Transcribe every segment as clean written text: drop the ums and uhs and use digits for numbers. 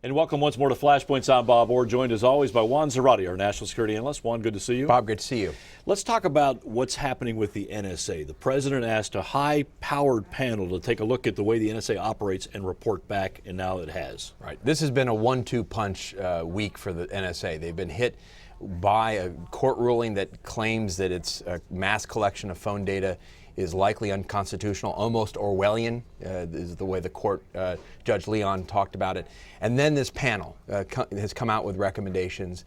And welcome once more to Flashpoints. I'm Bob Orr, joined as always by Juan Zarate, our national security analyst. Juan, good to see you. Bob, good to see you. Let's talk about what's happening with the NSA. The president asked a high-powered panel to take a look at the way the NSA operates and report back, and now it has. Right. This has been a 1-2 punch week for the NSA. They've been hit by a court ruling that claims that its mass collection of phone data is likely unconstitutional, almost Orwellian, is the way the court, Judge Leon talked about it. And then this panel has come out with recommendations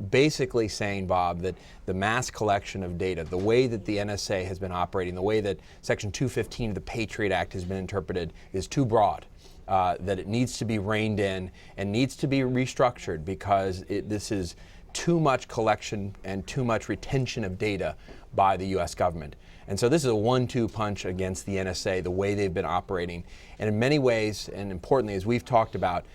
basically saying, Bob, that the mass collection of data, the way that the NSA has been operating, the way that Section 215 of the Patriot Act has been interpreted is too broad. That it needs to be reined in and needs to be restructured because this is too much collection and too much retention of data by the U.S. government. And so this is a 1-2 punch against the NSA, the way they've been operating. And in many ways, and importantly, as we've talked about,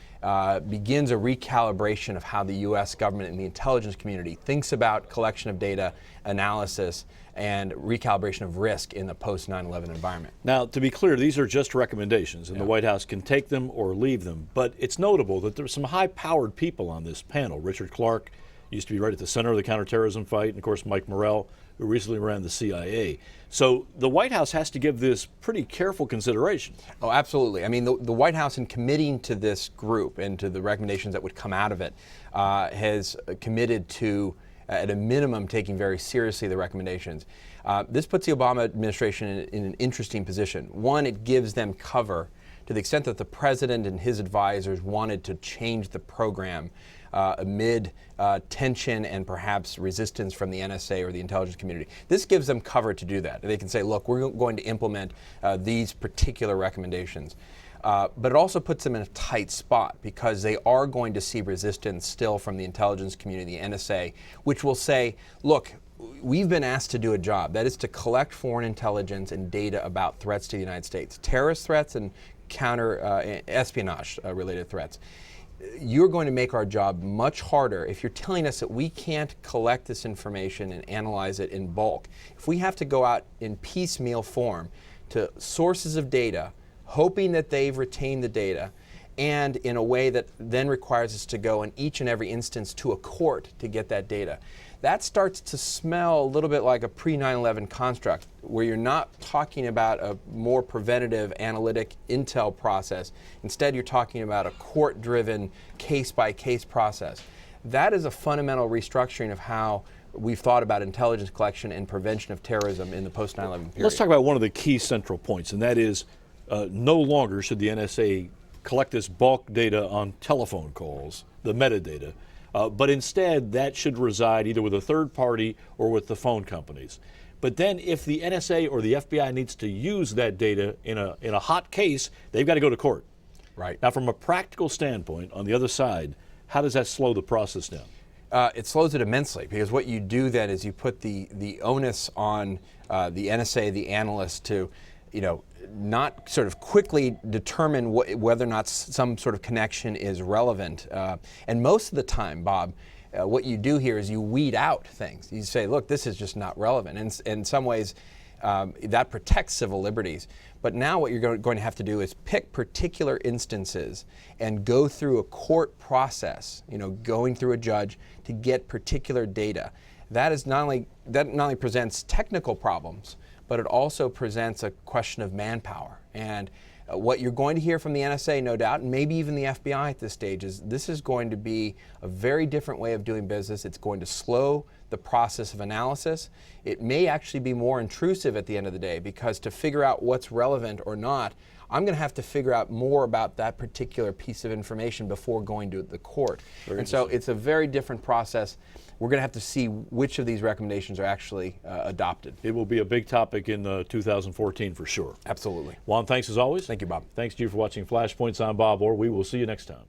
begins a recalibration of how the U.S. government and the intelligence community thinks about collection of data, analysis, and recalibration of risk in the post-9/11 environment. Now, to be clear, these are just recommendations, and the White House can take them or leave them. But it's notable that there's some high-powered people on this panel. Richard Clarke used to be right at the center of the counterterrorism fight, and of course Mike Morrell, who recently ran the CIA. So the White House has to give this pretty careful consideration. Oh, absolutely. I mean, the White House, in committing to this group and to the recommendations that would come out of it, has committed to, at a minimum, taking very seriously the recommendations. This puts the Obama administration in an interesting position. One, it gives them cover to the extent that the president and his advisors wanted to change the program amid tension and perhaps resistance from the NSA or the intelligence community. This gives them cover to do that. They can say, look, we're going to implement these particular recommendations. But it also puts them in a tight spot because they are going to see resistance still from the intelligence community, the NSA, which will say, look, we've been asked to do a job. That is to collect foreign intelligence and data about threats to the United States, terrorist threats and counter espionage related threats. You're going to make our job much harder if you're telling us that we can't collect this information and analyze it in bulk. If we have to go out in piecemeal form to sources of data, hoping that they've retained the data, and in a way that then requires us to go in each and every instance to a court to get that data. That starts to smell a little bit like a pre-9/11 construct, where you're not talking about a more preventative analytic intel process. Instead, you're talking about a court-driven, case-by-case process. That is a fundamental restructuring of how we've thought about intelligence collection and prevention of terrorism in the post-9/11 period. Let's talk about one of the key central points, and that is no longer should the NSA collect this bulk data on telephone calls, the metadata, but instead that should reside either with a third party or with the phone companies. But then if the NSA or the FBI needs to use that data in a hot case, they've got to go to court. Right. Now, from a practical standpoint, on the other side, how does that slow the process down? It slows it immensely, because what you do then is you put the onus on the NSA, the analysts, to not sort of quickly determine whether or not some sort of connection is relevant. And most of the time, Bob, what you do here is you weed out things. You say, look, this is just not relevant. And in some ways, that protects civil liberties. But now what you're going to have to do is pick particular instances and go through a court process, going through a judge to get particular data. That not only presents technical problems, but it also presents a question of manpower. And what you're going to hear from the NSA, no doubt, and maybe even the FBI at this stage, is this is going to be a very different way of doing business. It's going to slow the process of analysis. It may actually be more intrusive at the end of the day, because to figure out what's relevant or not, I'm going to have to figure out more about that particular piece of information before going to the court. And so it's a very different process. We're going to have to see which of these recommendations are actually adopted. It will be a big topic in 2014 for sure. Absolutely. Juan, thanks as always. Thank you, Bob. Thanks to you for watching Flashpoints. I'm Bob Orr. We will see you next time.